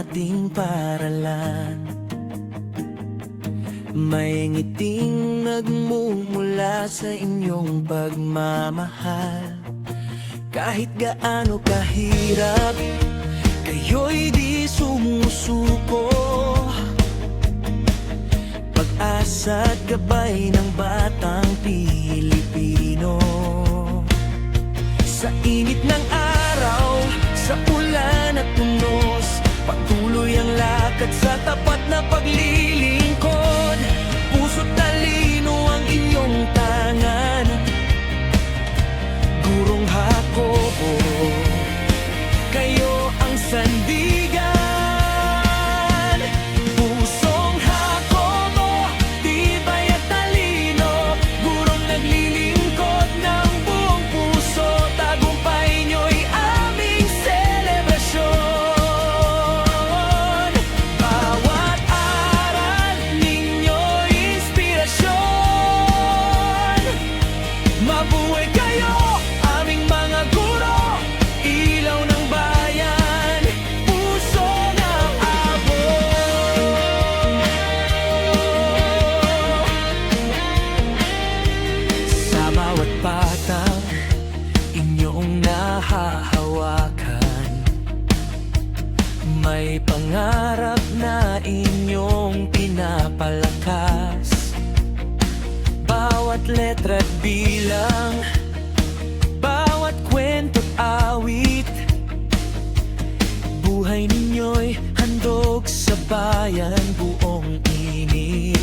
ating paaralan. May ngiting nagmumula sa inyong pagmamahal. Kahit gaano kahirap, kayo'y di sumusuko. Pag-asa at gabay ng batang Pilipino. Sa init ng araw, sa ulan at unos, patuloy ang lakad sa tapat na paglilingkod. Puso't talino ang inyong tangan, Gurong Jacobo, kayo ang sandigan. Pusong Jacobo, tibay at talino, gurong naglilingkod ng buong puso. Tagumpay nyo'y aming selebrasyon. Bawat aral ninyo'y inspirasyon. Mabuhay kayo, aming mga guro, ilaw ng bayan, puso ng abo. Sa bawat patang inyong nahahawakan, may pangarap na inyong pinapalakas. Bawat letra't bilang, bawat kwento't awit, buhay ninyo'y handog sa bayan, buong init.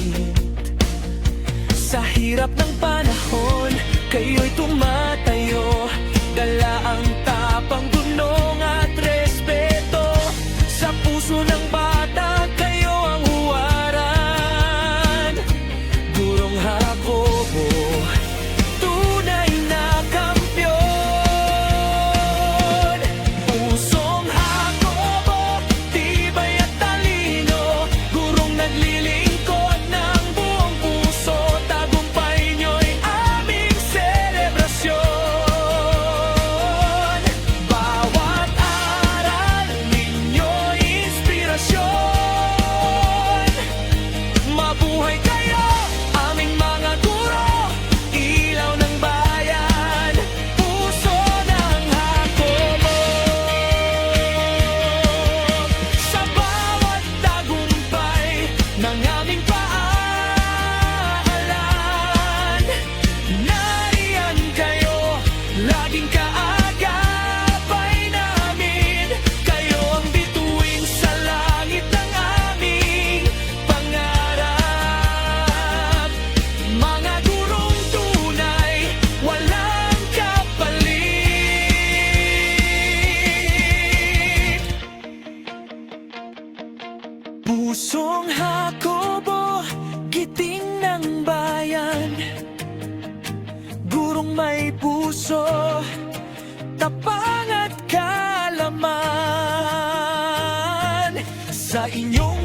Sa hirap ng panahon, kayo'y tumatayo, dala ang tapang, dunong at respeto. Sa puso ng bata, kayo ang huwaran. Gurong Jacobo, tunay na kampyon. Pusong Jacobo, tibay at talino, gurong naglilingkod ng buong puso. Tagumpay nyo'y aming selebrasyon. Bawat aral ninyo'y inspirasyon. Mabuhay kayo, aming mga guro, ilaw ng bayan, puso ng Jacobo. Sa bawat tagumpay ng aming paaralan, nariyan kayo, laging kaagapay namin. Kayo ang bituin sa langit ng aming pangarap. Mga gurong tunay, walang kapalit. Pusong Jacobo, giting ng bayan, gurong may puso, tapang at kalaman. Sa inyong